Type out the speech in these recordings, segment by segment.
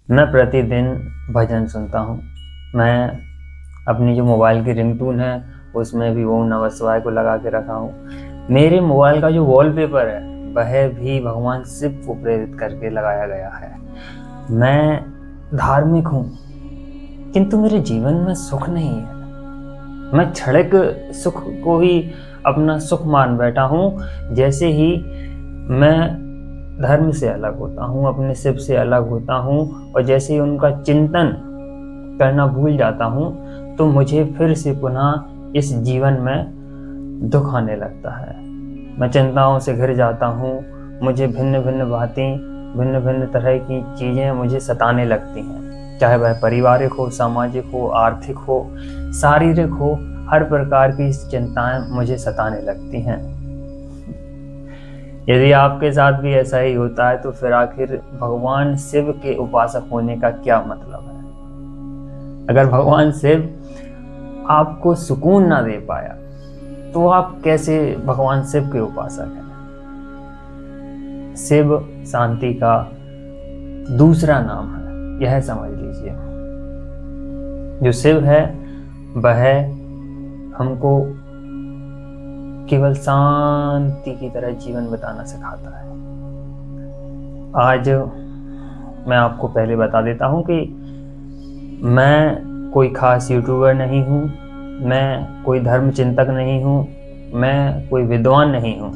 मैं प्रतिदिन भजन सुनता हूँ। मैं अपनी जो मोबाइल की रिंगटोन है उसमें भी ओम नमः शिवाय को लगा के रखा हूँ। मेरे मोबाइल का जो वॉलपेपर है वह भी भगवान शिव को प्रेरित करके लगाया गया है। मैं धार्मिक हूँ किंतु मेरे जीवन में सुख नहीं है। मैं क्षणिक सुख को ही अपना सुख मान बैठा हूँ। जैसे ही मैं धर्म से अलग होता हूँ, अपने शिव से अलग होता हूँ और जैसे ही उनका चिंतन करना भूल जाता हूँ तो मुझे फिर से पुनः इस जीवन में दुख आने लगता है। मैं चिंताओं से घिर जाता हूँ। मुझे भिन्न भिन्न बातें, भिन्न भिन्न तरह की चीज़ें मुझे सताने लगती हैं, चाहे वह पारिवारिक हो, सामाजिक हो, आर्थिक हो, शारीरिक हो। हर प्रकार की चिंताएं मुझे सताने लगती हैं। यदि आपके साथ भी ऐसा ही होता है तो फिर आखिर भगवान शिव के उपासक होने का क्या मतलब है? अगर भगवान शिव आपको सुकून ना दे पाया तो आप कैसे भगवान शिव के उपासक हैं? शिव शांति का दूसरा नाम है, यह समझ लीजिए। जो शिव है वह हमको केवल शांति की तरह जीवन बिताना सिखाता है। आज मैं आपको पहले बता देता हूँ कि मैं कोई खास यूट्यूबर नहीं हूँ, मैं कोई धर्म चिंतक नहीं हूँ, मैं कोई विद्वान नहीं हूँ।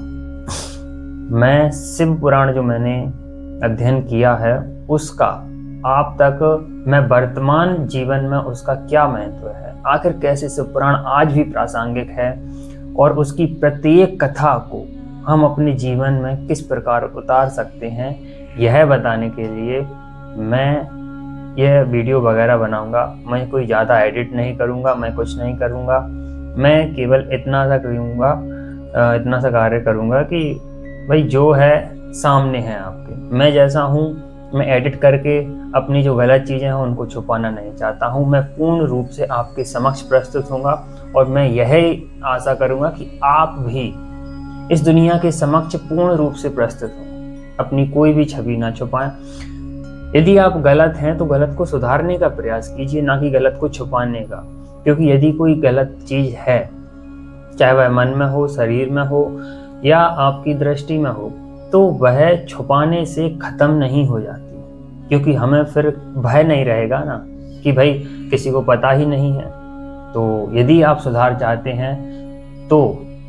मैं शिव पुराण जो मैंने अध्ययन किया है उसका आप तक, मैं वर्तमान जीवन में उसका क्या महत्व है, आखिर कैसे शिव पुराण आज भी प्रासंगिक है और उसकी प्रत्येक कथा को हम अपने जीवन में किस प्रकार उतार सकते हैं, यह बताने के लिए मैं यह वीडियो वगैरह बनाऊंगा। मैं कोई ज़्यादा एडिट नहीं करूंगा, मैं कुछ नहीं करूंगा। मैं केवल इतना सा कार्य करूंगा कि भाई जो है सामने है आपके। मैं जैसा हूँ, मैं एडिट करके अपनी जो गलत चीज़ें हैं उनको छुपाना नहीं चाहता हूँ। मैं पूर्ण रूप से आपके समक्ष प्रस्तुत होऊंगा और मैं यही आशा करूँगा कि आप भी इस दुनिया के समक्ष पूर्ण रूप से प्रस्तुत हों, अपनी कोई भी छवि ना छुपाएं। यदि आप गलत हैं तो गलत को सुधारने का प्रयास कीजिए, ना कि गलत को छुपाने का। क्योंकि यदि कोई गलत चीज़ है, चाहे वह मन में हो, शरीर में हो या आपकी दृष्टि में हो, तो वह छुपाने से ख़त्म नहीं हो जाती। क्योंकि हमें फिर भय नहीं रहेगा ना कि भाई किसी को पता ही नहीं है। तो यदि आप सुधार चाहते हैं तो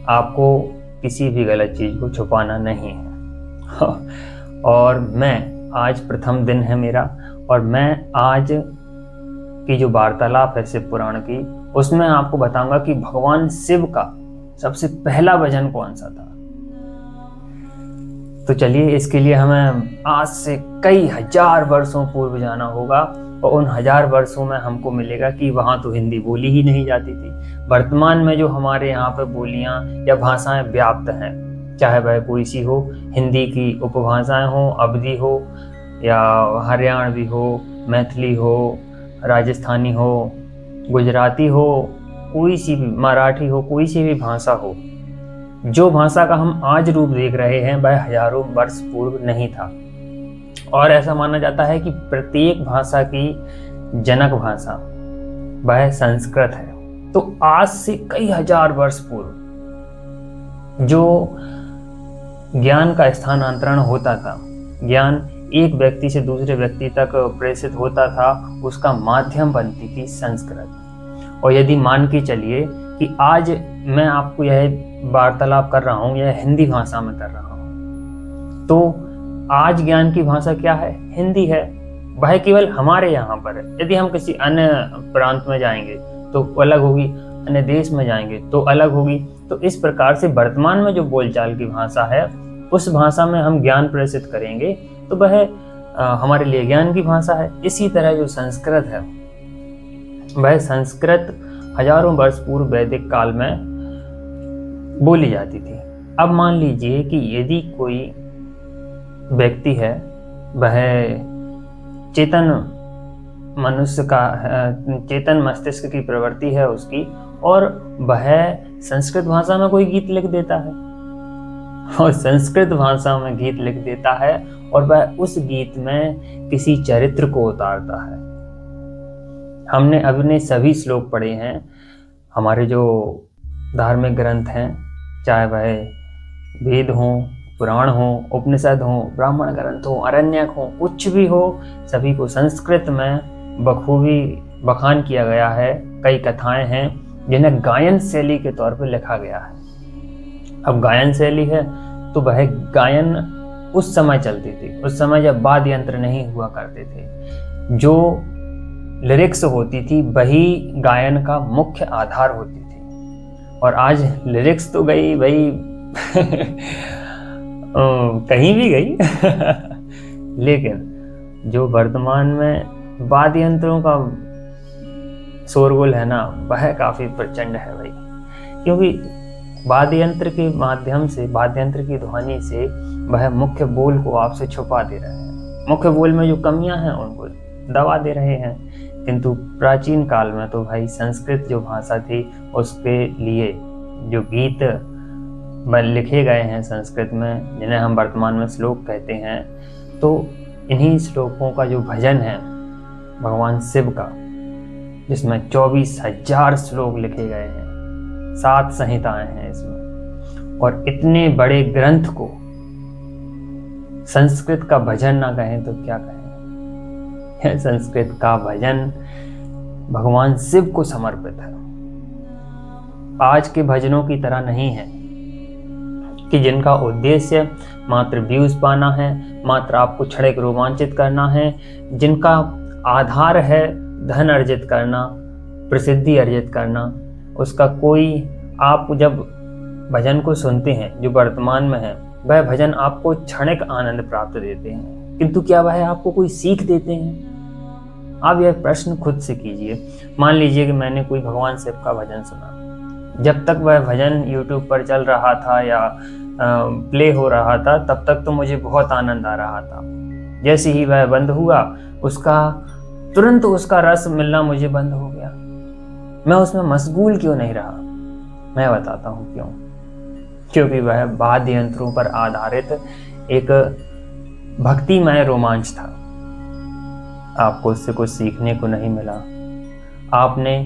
आपको किसी भी गलत चीज़ को छुपाना नहीं है। और मैं आज प्रथम दिन है मेरा, और मैं आज की जो वार्तालाप है शिव पुराण की, उसमें आपको बताऊंगा कि भगवान शिव का सबसे पहला भजन कौन सा था। तो चलिए, इसके लिए हमें आज से कई हजार वर्षों पूर्व जाना होगा और उन हजार वर्षों में हमको मिलेगा कि वहाँ तो हिंदी बोली ही नहीं जाती थी। वर्तमान में जो हमारे यहाँ पे बोलियाँ या भाषाएं व्याप्त हैं, चाहे वह कोई सी हो, हिंदी की उपभाषाएं हो, अवधी हो या हरियाणवी हो, मैथिली हो, राजस्थानी हो, गुजराती हो, कोई सी भी, मराठी हो, कोई सी भी भाषा हो, जो भाषा का हम आज रूप देख रहे हैं वह हजारों वर्ष पूर्व नहीं था। और ऐसा माना जाता है कि प्रत्येक भाषा की जनक भाषा वह संस्कृत है। तो आज से कई हजार वर्ष पूर्व जो ज्ञान का स्थानांतरण होता था, ज्ञान एक व्यक्ति से दूसरे व्यक्ति तक प्रेषित होता था, उसका माध्यम बनती थी संस्कृत। और यदि मान के चलिए कि आज मैं आपको यह वार्तालाप कर रहा हूँ, यह हिंदी भाषा में कर रहा हूँ, तो आज ज्ञान की भाषा क्या है? हिंदी है। वह केवल हमारे यहाँ पर है। यदि हम किसी अन्य प्रांत में जाएंगे तो अलग होगी, अन्य देश में जाएंगे तो अलग होगी। तो इस प्रकार से वर्तमान में जो बोलचाल की भाषा है, उस भाषा में हम ज्ञान प्रेषित करेंगे तो वह हमारे लिए ज्ञान की भाषा है। इसी तरह जो संस्कृत है, वह संस्कृत हजारों वर्ष पूर्व वैदिक काल में बोली जाती थी। अब मान लीजिए कि यदि कोई व्यक्ति है, वह चेतन मनुष्य का, चेतन मस्तिष्क की प्रवृत्ति है उसकी, और वह संस्कृत भाषा में कोई गीत लिख देता है, और संस्कृत भाषा में गीत लिख देता है और वह उस गीत में किसी चरित्र को उतारता है। हमने अपने सभी श्लोक पढ़े हैं, हमारे जो धार्मिक ग्रंथ हैं, चाहे वह वेद हों, पुराण हो, उपनिषद हो, ब्राह्मण ग्रंथ हो, अरण्यक हो, कुछ भी हो, सभी को संस्कृत में बखूबी बखान किया गया है। कई कथाएं हैं जिन्हें गायन शैली के तौर पर लिखा गया है। अब गायन शैली है तो वह गायन उस समय चलती थी, उस समय जब वाद्य यंत्र नहीं हुआ करते थे। जो लिरिक्स होती थी वही गायन का मुख्य आधार होती थी। और आज लिरिक्स तो गई भाई कहीं भी गई लेकिन जो वर्तमान में वाद्य यंत्रों का शोरगुल है ना, वह काफी प्रचंड है भाई। क्योंकि वाद्य यंत्र के माध्यम से, वाद्य यंत्र की ध्वनि से वह मुख्य बोल को आपसे छुपा दे रहे हैं, मुख्य बोल में जो कमियां हैं उनको दबा दे रहे हैं। किंतु प्राचीन काल में तो भाई संस्कृत जो भाषा थी उसके लिए जो गीत लिखे गए हैं संस्कृत में, जिन्हें हम वर्तमान में श्लोक कहते हैं, तो इन्हीं श्लोकों का जो भजन है भगवान शिव का, जिसमें 24,000 श्लोक लिखे गए हैं, 7 संहिताएं हैं इसमें, और इतने बड़े ग्रंथ को संस्कृत का भजन ना कहें तो क्या कहें। संस्कृत का भजन भगवान शिव को समर्पित है। आज के भजनों की तरह नहीं है कि जिनका उद्देश्य मात्र व्यूज पाना है, मात्र आपको क्षणिक रोमांचित करना है, जिनका आधार है धन अर्जित करना, प्रसिद्धि अर्जित करना। उसका कोई, आप जब भजन को सुनते हैं जो वर्तमान में है, वह भजन आपको क्षणिक आनंद प्राप्त देते हैं, किंतु क्या वह आपको कोई सीख देते हैं? आप यह प्रश्न खुद से कीजिए। मान लीजिए कि मैंने कोई भगवान शिव का भजन सुना, जब तक वह भजन YouTube पर चल रहा था या प्ले हो रहा था तब तक तो मुझे बहुत आनंद आ रहा था। जैसे ही वह बंद हुआ, तुरंत उसका रस मिलना मुझे बंद हो गया। मैं उसमें मशगूल क्यों नहीं रहा? मैं बताता हूँ क्यों। क्योंकि वह वाद्य यंत्रों पर आधारित एक भक्तिमय रोमांच था। आपको उससे कुछ सीखने को नहीं मिला। आपने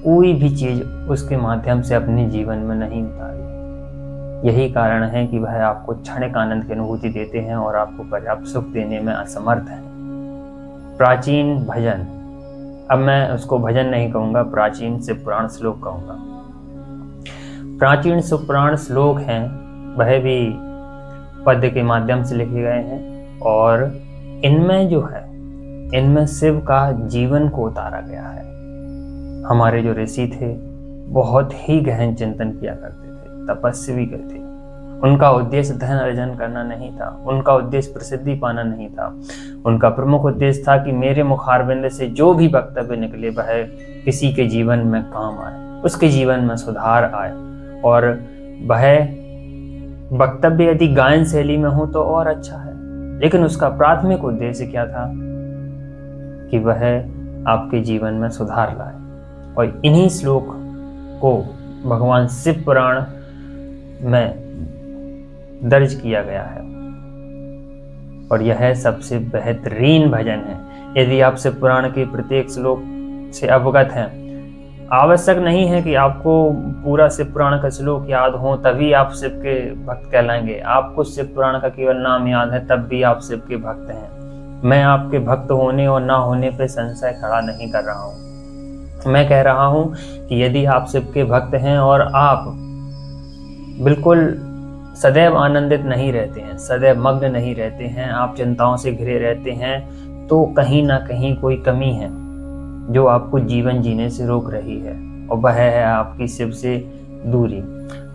कोई भी चीज उसके माध्यम से अपने जीवन में नहीं उतारी। यही कारण है कि वह आपको क्षणिक आनंद की अनुभूति देते हैं और आपको पर्याप्त सुख देने में असमर्थ हैं। प्राचीन भजन, अब मैं उसको भजन नहीं कहूँगा, प्राचीन शिव पुराण श्लोक कहूँगा। प्राचीन शिव पुराण श्लोक हैं, वह भी पद्य के माध्यम से लिखे गए हैं और इनमें जो है, इनमें शिव का जीवन को उतारा गया है। हमारे जो ऋषि थे बहुत ही गहन चिंतन किया करते थे, तपस्वी थे। उनका उद्देश्य धन अर्जन करना नहीं था, उनका उद्देश्य प्रसिद्धि पाना नहीं था। उनका प्रमुख उद्देश्य था कि मेरे मुखारबिंद से जो भी वक्तव्य निकले वह किसी के जीवन में काम आए, उसके जीवन में सुधार आए। और वह वक्तव्य यदि गायन शैली में हो तो और अच्छा है, लेकिन उसका प्राथमिक उद्देश्य क्या था कि वह आपके जीवन में सुधार लाए। और इन्हीं श्लोक को भगवान शिव पुराण में दर्ज किया गया है और यह सबसे बेहतरीन भजन है। यदि आप शिव पुराण के प्रत्येक श्लोक से अवगत हैं, आवश्यक नहीं है कि आपको पूरा शिव पुराण का श्लोक याद हो तभी आप शिव के भक्त कहलाएंगे। आपको शिव पुराण का केवल नाम याद है तब भी आप शिव के भक्त हैं। मैं आपके भक्त होने और ना होने पे संशय खड़ा नहीं कर रहा हूँ। मैं कह रहा हूँ कि यदि आप शिव के भक्त हैं और आप बिल्कुल सदैव आनंदित नहीं रहते हैं, सदैव मग्न नहीं रहते हैं, आप चिंताओं से घिरे रहते हैं, तो कहीं ना कहीं कोई कमी है जो आपको जीवन जीने से रोक रही है, और वह है आपकी शिव से दूरी।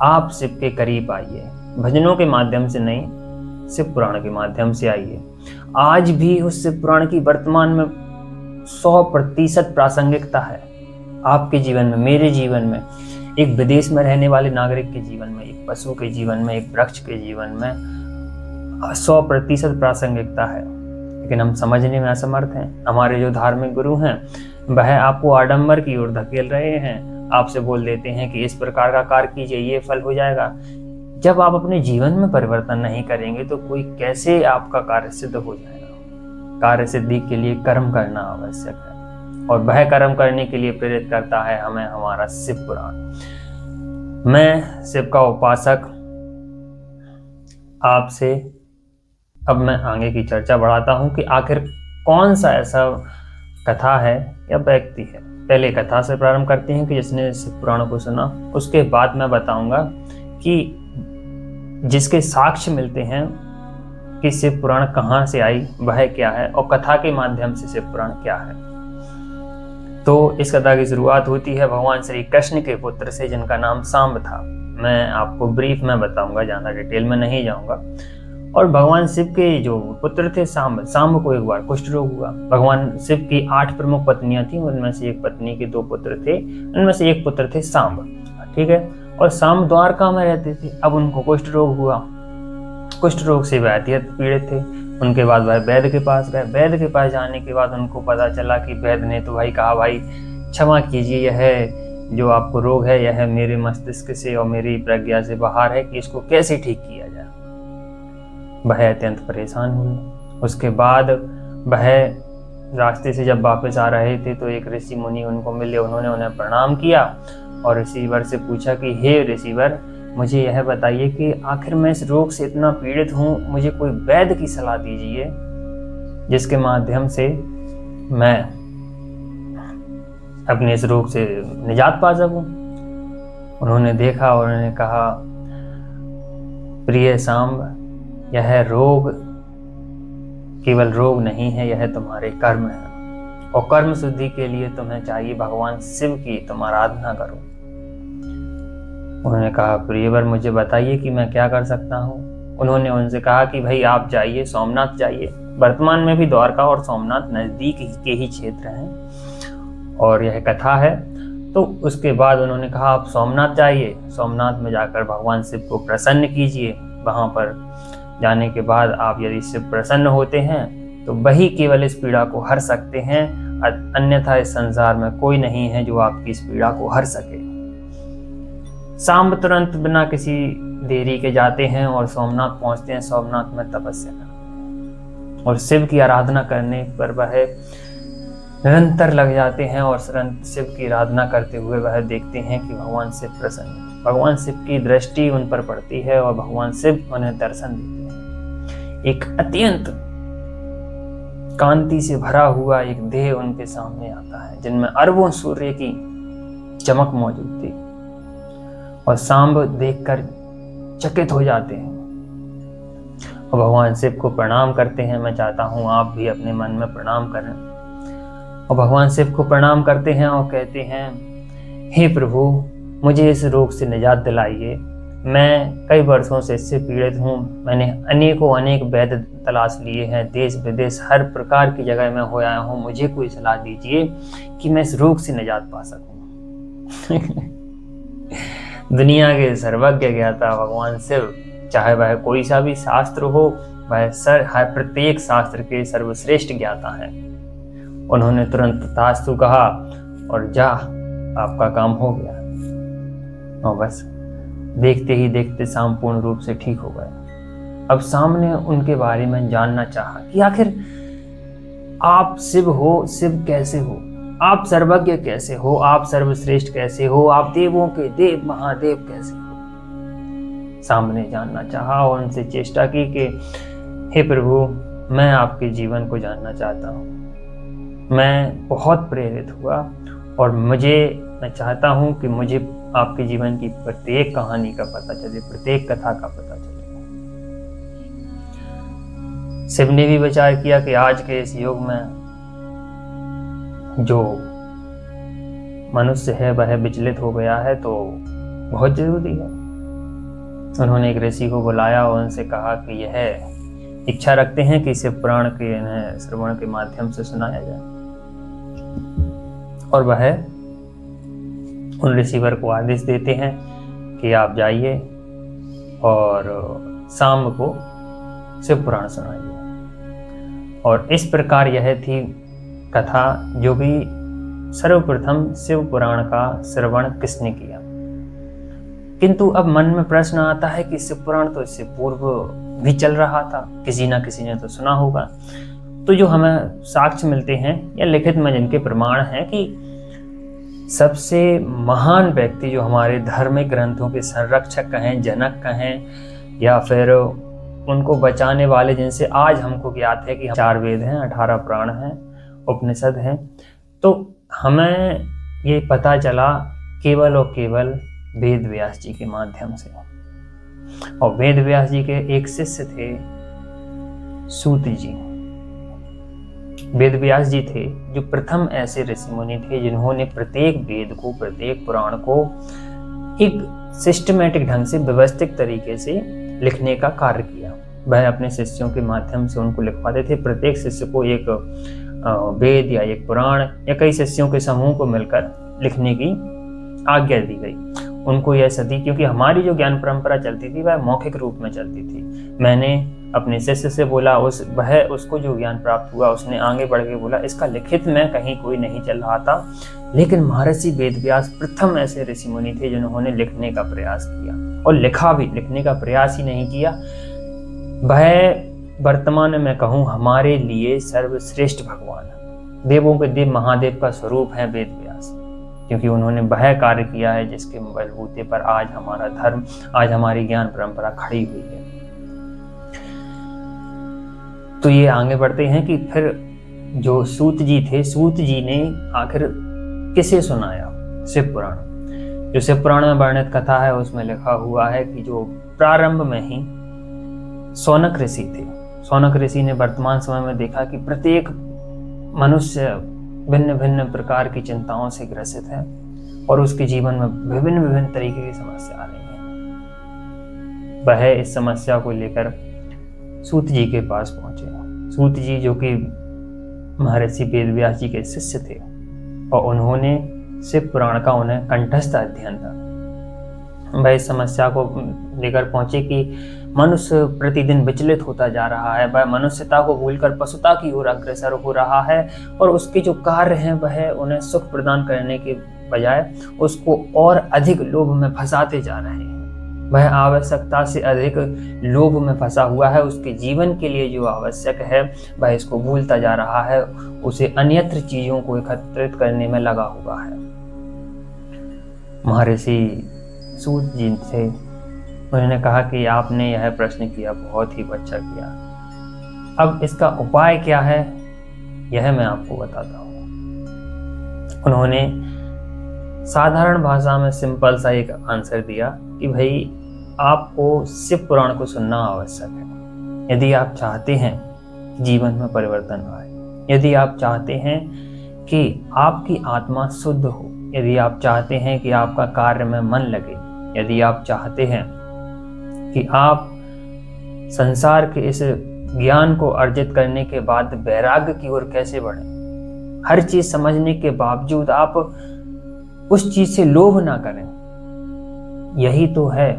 आप शिव के करीब आइए, भजनों के माध्यम से नहीं, शिव पुराण के माध्यम से आइए। आज भी उस शिव पुराण की वर्तमान में 100% प्रासंगिकता है आपके जीवन में, मेरे जीवन में, एक विदेश में रहने वाले नागरिक के जीवन में, एक पशु के जीवन में, एक वृक्ष के जीवन में 100% प्रासंगिकता है। लेकिन हम समझने में असमर्थ हैं। हमारे जो धार्मिक गुरु हैं वह आपको आडंबर की ओर धकेल रहे हैं, आपसे बोल देते हैं कि इस प्रकार का कार्य कीजिए, ये फल हो जाएगा। जब आप अपने जीवन में परिवर्तन नहीं करेंगे तो कोई कैसे आपका कार्य सिद्ध हो जाएगा। कार्य सिद्धि के लिए कर्म करना आवश्यक है और वह कर्म करने के लिए प्रेरित करता है हमें हमारा शिव पुराण। मैं शिव का उपासक आपसे अब मैं आगे की चर्चा बढ़ाता हूं कि आखिर कौन सा ऐसा कथा है या व्यक्ति है। पहले कथा से प्रारंभ करते हैं कि जिसने शिव पुराण को सुना, उसके बाद मैं बताऊंगा कि जिसके साक्ष्य मिलते हैं कि शिव पुराण कहाँ से आई, वह क्या है, और कथा के माध्यम से शिव पुराण क्या है। तो इस कथा की शुरुआत होती है भगवान श्री कृष्ण के पुत्र से, जिनका नाम सांब था। मैं आपको ब्रीफ में बताऊंगा, ज़्यादा डिटेल में नहीं जाऊंगा। और भगवान शिव के जो पुत्र थे सांब को एक बार कुष्ठ रोग हुआ। भगवान शिव की 8 प्रमुख पत्नियां थी, उनमें से एक पत्नी के 2 पुत्र थे, उनमें से एक पुत्र थे सांब, ठीक है। और सांब द्वारका में रहते थे। अब उनको कुष्ठ रोग हुआ। कुष्ठ रोग से वह अत्यंत पीड़ित थे। उनके बाद वह वैद्य के पास गए। वैद्य के पास जाने के बाद उनको पता चला कि वैद्य ने तो भाई कहा, भाई क्षमा कीजिए, यह जो आपको रोग है यह मेरे मस्तिष्क से और मेरी प्रज्ञा से बाहर है कि इसको कैसे ठीक किया जाए। वह अत्यंत परेशान हुए। उसके बाद वह रास्ते से जब वापस आ रहे थे तो एक ऋषि मुनि उनको मिले। उन्होंने उन्हें प्रणाम किया और ऋषिवर से पूछा कि हे ऋषिवर, मुझे यह बताइए कि आखिर मैं इस रोग से इतना पीड़ित हूँ, मुझे कोई वैद्य की सलाह दीजिए जिसके माध्यम से मैं अपने इस रोग से निजात पा सकूं। उन्होंने देखा और उन्होंने कहा, प्रिय सांब, यह रोग केवल रोग नहीं है, यह तुम्हारे कर्म है और कर्म शुद्धि के लिए तुम्हें चाहिए भगवान शिव की तुम आराधना करो। उन्होंने कहा, प्रियवर, मुझे बताइए कि मैं क्या कर सकता हूँ। उन्होंने उनसे कहा कि भाई आप जाइए, सोमनाथ जाइए। वर्तमान में भी द्वारका और सोमनाथ नजदीक के ही क्षेत्र हैं और यह कथा है। तो उसके बाद उन्होंने कहा आप सोमनाथ जाइए, सोमनाथ में जाकर भगवान शिव को प्रसन्न कीजिए। वहाँ पर जाने के बाद आप यदि शिव प्रसन्न होते हैं तो वही केवल इस पीड़ा को हर सकते हैं, अन्यथा इस संसार में कोई नहीं है जो आपकी इस पीड़ा को हर सके। सांब तुरंत बिना किसी देरी के जाते हैं और सोमनाथ पहुंचते हैं। सोमनाथ में तपस्या करते हैं और शिव की आराधना करने पर वह निरंतर लग जाते हैं और शिव की आराधना करते हुए वह देखते हैं कि भगवान शिव प्रसन्न है। भगवान शिव की दृष्टि उन पर पड़ती है और भगवान शिव उन्हें दर्शन देते हैं। एक अत्यंत कांति से भरा हुआ एक देह उनके सामने आता है, जिनमें अरबों सूर्य की चमक मौजूद थी और सांब देखकर चकित हो जाते हैं और भगवान शिव को प्रणाम करते हैं। मैं चाहता हूं आप भी अपने मन में प्रणाम करें और भगवान शिव को प्रणाम करते हैं और कहते हैं, हे प्रभु, मुझे इस रोग से निजात दिलाइए। मैं कई वर्षों से इससे पीड़ित हूँ। मैंने अनेक वैद्य तलाश लिए हैं, देश विदेश हर प्रकार की जगह में हो आया हूँ। मुझे कोई सलाह दीजिए कि मैं इस रोग से निजात पा सकूं। दुनिया के सर्वज्ञ ज्ञाता भगवान शिव, चाहे वह कोई सा भी शास्त्र हो, वह हर प्रत्येक शास्त्र के सर्वश्रेष्ठ ज्ञाता हैं। उन्होंने तुरंत तथास्तु कहा और जा, आपका काम हो गया। और बस देखते ही देखते सांब पूर्ण रूप से ठीक हो गए। अब सांब ने उनके बारे में जानना चाहा कि आखिर आप शिव हो, शिव कैसे हो, आप सर्वज्ञ कैसे हो, आप सर्वश्रेष्ठ कैसे हो, आप देवों के देव महादेव कैसे हो। सांब ने जानना चाहा और उनसे चेष्टा की कि हे प्रभु, मैं आपके जीवन को जानना चाहता हूँ। मैं बहुत प्रेरित हुआ और मैं चाहता हूँ कि मुझे आपके जीवन की प्रत्येक कहानी का पता चले, प्रत्येक कथा का पता चले। शिव ने भी विचार किया कि आज के इस युग में जो मनुष्य है वह विचलित हो गया है, तो बहुत जरूरी है। उन्होंने एक ऋषि को बुलाया और उनसे कहा कि यह इच्छा रखते हैं कि शिव पुराण के इन्हें श्रवण के माध्यम से सुनाया जाए। और वह उन ऋषिवर को आदेश देते हैं कि आप जाइए और सांब को शिव पुराण सुनाइए। और इस प्रकार यह थी कथा जो भी सर्वप्रथम शिव पुराण का श्रवण किसने किया। किंतु अब मन में प्रश्न आता है कि शिव पुराण तो इससे पूर्व भी चल रहा था, किसी ना किसी ने तो सुना होगा। तो जो हमें साक्ष्य मिलते हैं या लिखित में जिनके प्रमाण हैं कि सबसे महान व्यक्ति जो हमारे धार्मिक ग्रंथों के संरक्षक कहें, जनक कहें, या फिर उनको बचाने वाले, जिनसे आज हमको ज्ञात है कि 4 वेद हैं, 18 पुराण हैं, उपनिषद हैं, तो हमें ये पता चला केवल और केवल वेद व्यास जी के माध्यम से। और वेद व्यास जी के एक शिष्य थे सूत जी। वेद व्यास जी थे जो प्रथम ऐसे ऋषि मुनि थे जिन्होंने प्रत्येक वेद को, प्रत्येक पुराण को एक सिस्टमैटिक ढंग से, व्यवस्थित तरीके से लिखने का कार्य किया। वह अपने शिष्यों के माध्यम से उनको लिखवाते थे। प्रत्येक शिष्य को एक वेद या एक पुराण या कई शिष्यों के समूह को मिलकर लिखने की आज्ञा दी गई। उनको यह सदी, क्योंकि हमारी जो ज्ञान परंपरा चलती थी वह मौखिक रूप में चलती थी। मैंने अपने शिष्य से बोला, उसको जो ज्ञान प्राप्त हुआ उसने आगे बढ़ के बोला इसका लिखित में कहीं कोई नहीं चल रहा था, लेकिन महर्षि वेदव्यास प्रथम ऐसे ऋषि मुनि थे जिन्होंने लिखने का प्रयास किया और लिखा भी। लिखने का प्रयास ही नहीं किया, वह वर्तमान में कहूँ हमारे लिए सर्वश्रेष्ठ भगवान, देवों के देव महादेव का स्वरूप है वेदव्यास, क्योंकि उन्होंने वह कार्य किया है जिसके बलबूते पर आज हमारा धर्म, आज हमारी ज्ञान परंपरा खड़ी हुई है। तो ये आगे बढ़ते हैं कि फिर जो सूत जी थे, सूत जी ने आखिर किसे सुनाया? शिव पुराण। जो शिव पुराण में वर्णित कथा है उसमें लिखा हुआ है कि जो प्रारंभ में ही शौनक ऋषि थे, शौनक ऋषि ने वर्तमान समय में देखा कि प्रत्येक मनुष्य भिन्न भिन्न प्रकार की चिंताओं से ग्रसित है और उसके जीवन में विभिन्न विभिन्न तरीके की समस्या आ रही है। वह इस समस्या को लेकर सूत जी के पास पहुंचे। सूत जी जो कि महर्षि वेदव्यास जी के शिष्य थे और उन्होंने शिव पुराण का उन्हें कंठस्थ अध्ययन था। वह इस समस्या को लेकर पहुंचे कि मनुष्य प्रतिदिन विचलित होता जा रहा है, वह मनुष्यता को भूलकर पशुता की ओर अग्रसर हो रहा है और उसके जो कार्य हैं वह उन्हें सुख प्रदान करने के बजाय उसको और अधिक लोभ में फंसाते जा रहे हैं। वह आवश्यकता से अधिक लोभ में फंसा हुआ है, उसके जीवन के लिए जो आवश्यक है वह इसको भूलता जा रहा है, उसे अन्यत्र चीजों को एकत्रित करने में लगा हुआ है। महर्षि सूत जी से उन्होंने कहा कि आपने यह प्रश्न किया, बहुत ही अच्छा किया। अब इसका उपाय क्या है यह मैं आपको बताता हूँ। उन्होंने साधारण भाषा में सिंपल सा एक आंसर दिया कि भाई आपको शिव पुराण को सुनना आवश्यक है यदि आप चाहते हैं कि जीवन में परिवर्तन आए, यदि आप चाहते हैं कि आपकी आत्मा शुद्ध हो, यदि आप चाहते हैं कि आपका कार्य में मन लगे, यदि आप चाहते हैं कि आप संसार के इस ज्ञान को अर्जित करने के बाद वैराग्य की ओर कैसे बढ़ें, हर चीज समझने के बावजूद आप उस चीज से लोभ ना करें, यही तो है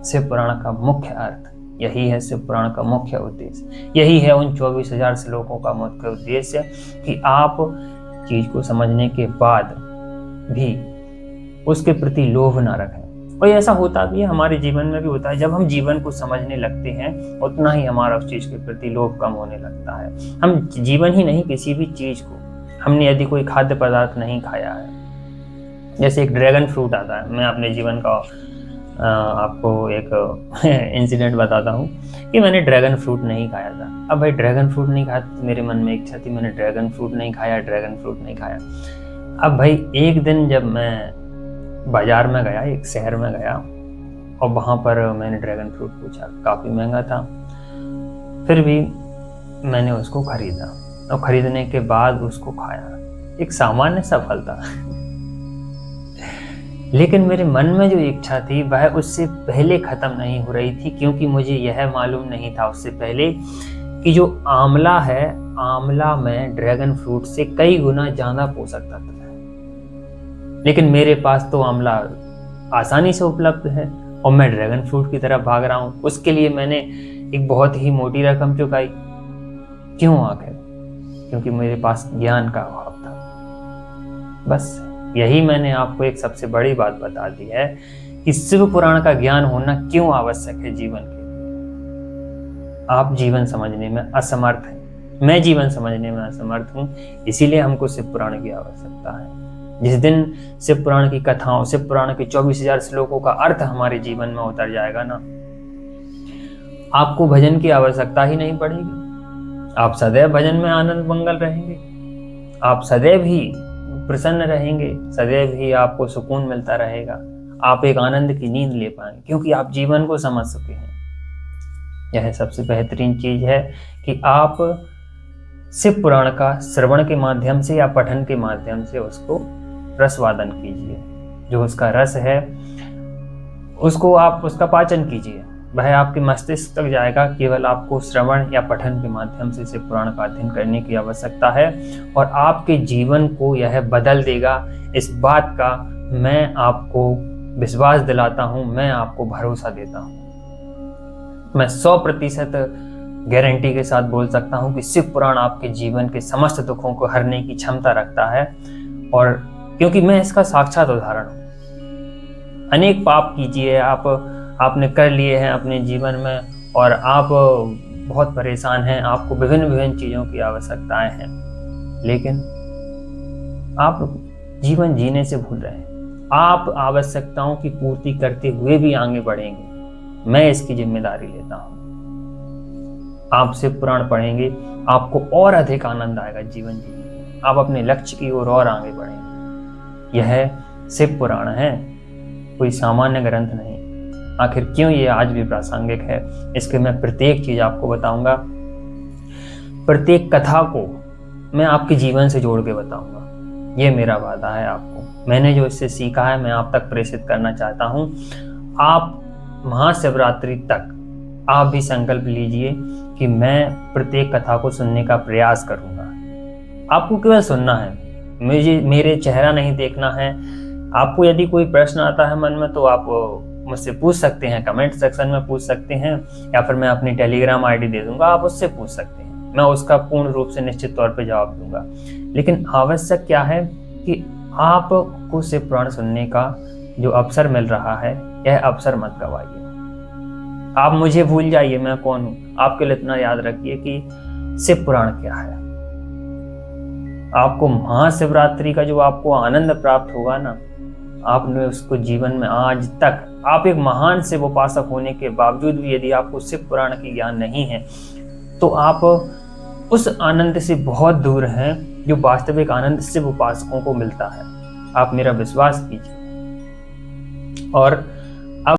शिव पुराण का मुख्य अर्थ, यही है शिव पुराण का मुख्य उद्देश्य, यही है उन 24,000 श्लोकों का मुख्य उद्देश्य कि आप चीज को समझने के बाद भी उसके प्रति लोभ ना रखें। और ऐसा होता भी है, हमारे जीवन में भी होता है। जब हम जीवन को समझने लगते हैं उतना ही हमारा उस चीज के प्रति लोभ कम होने लगता है। हम जीवन ही नहीं, किसी भी चीज को, हमने यदि कोई खाद्य पदार्थ नहीं खाया है, जैसे एक ड्रैगन फ्रूट आता है, मैं अपने जीवन का आपको एक इंसिडेंट बताता हूँ कि मैंने ड्रैगन फ्रूट नहीं खाया था। अब भाई ड्रैगन फ्रूट नहीं खाया तो मेरे मन में इच्छा थी, मैंने ड्रैगन फ्रूट नहीं खाया, ड्रैगन फ्रूट नहीं खाया। अब भाई एक दिन जब मैं बाजार में गया, एक शहर में गया और वहाँ पर मैंने ड्रैगन फ्रूट पूछा, काफ़ी महंगा था, फिर भी मैंने उसको खरीदा और खरीदने के बाद उसको खाया। एक सामान्य सा फल था लेकिन मेरे मन में जो इच्छा थी वह उससे पहले ख़त्म नहीं हो रही थी, क्योंकि मुझे यह मालूम नहीं था उससे पहले कि जो आंवला है, आंवला में ड्रैगन फ्रूट से कई गुना ज़्यादा पोषक तत्व है, लेकिन मेरे पास तो आंवला आसानी से उपलब्ध है और मैं ड्रैगन फ्रूट की तरफ भाग रहा हूँ। उसके लिए मैंने एक बहुत ही मोटी रकम चुकाई। क्यों? आखिर क्योंकि मेरे पास ज्ञान का अभाव था। बस यही मैंने आपको एक सबसे बड़ी बात बता दी है कि शिव पुराण का ज्ञान होना क्यों आवश्यक है जीवन के लिए। आप जीवन समझने में असमर्थ हैं, मैं जीवन समझने में असमर्थ हूँ, इसीलिए हमको शिव पुराण की आवश्यकता है। जिस दिन शिव पुराण की कथाओं, शिव पुराण के 24,000 श्लोकों का अर्थ हमारे जीवन में उतर जाएगा ना, आपको भजन की आवश्यकता ही नहीं पड़ेगी। आप सदैव भजन में आनंद मंगल रहेंगे, आप सदैव ही प्रसन्न रहेंगे, सदैव ही आपको सुकून मिलता रहेगा, आप एक आनंद की नींद ले पाएंगे, क्योंकि आप जीवन को समझ चुके हैं। यह सबसे बेहतरीन चीज है कि आप शिव पुराण का श्रवण के माध्यम से या पठन के माध्यम से उसको रसवादन कीजिए। जो उसका रस है उसको आप उसका पाचन कीजिए, वह आपके मस्तिष्क तक जाएगा। केवल आपको श्रवण या पठन के माध्यम से शिव पुराण का अध्ययन करने की आवश्यकता है और आपके जीवन को यह बदल देगा। इस बात का मैं आपको विश्वास दिलाता हूँ, मैं आपको भरोसा देता हूँ। मैं 100% गारंटी के साथ बोल सकता हूँ कि शिव पुराण आपके जीवन के समस्त दुखों को हरने की क्षमता रखता है, और क्योंकि मैं इसका साक्षात उदाहरण हूँ। अनेक पाप कीजिए आपने कर लिए हैं अपने जीवन में और आप बहुत परेशान हैं, आपको विभिन्न विभिन्न चीज़ों की आवश्यकताएं हैं, लेकिन आप जीवन जीने से भूल रहे हैं। आप आवश्यकताओं की पूर्ति करते हुए भी आगे बढ़ेंगे, मैं इसकी जिम्मेदारी लेता हूँ। आप शिव पुराण पढ़ेंगे, आपको और अधिक आनंद आएगा जीवन जीने में, आप अपने लक्ष्य की ओर और आगे बढ़ेंगे। यह शिव पुराण है, कोई सामान्य ग्रंथ नहीं। आखिर क्यों ये आज भी प्रासंगिक है, इसके मैं प्रत्येक चीज आपको बताऊंगा, प्रत्येक कथा को मैं आपके जीवन से जोड़ के बताऊंगा। ये मेरा वादा है आपको। मैंने जो इससे सीखा है मैं आप तक प्रेषित करना चाहता हूँ। आप महाशिवरात्रि तक आप भी संकल्प लीजिए कि मैं प्रत्येक कथा को सुनने का प्रयास करूंगा। आपको केवल सुनना है, मेरे चेहरा नहीं देखना है। आपको यदि कोई प्रश्न आता है मन में तो आप मुझसे पूछ सकते हैं, कमेंट सेक्शन में पूछ सकते हैं, या फिर मैं अपनी टेलीग्राम आईडी दे दूंगा, आप उससे पूछ सकते हैं। मैं उसका पूर्ण रूप से निश्चित तौर पे जवाब दूंगा। लेकिन आवश्यक क्या है कि आपको शिव पुराण सुनने का जो अवसर मिल रहा है, यह अवसर मत गवाइए। आप मुझे भूल जाइए, मैं कौन हूँ। आपके लिए इतना याद रखिए कि शिव पुराण क्या है। आपको महाशिवरात्रि का जो आपको आनंद प्राप्त होगा ना, आपने उसको जीवन में आज तक, आप एक महान शिव उपासक होने के बावजूद भी यदि आपको शिव पुराण की ज्ञान नहीं है तो आप उस आनंद से बहुत दूर हैं जो वास्तविक आनंद शिव उपासकों को मिलता है। आप मेरा विश्वास कीजिए। और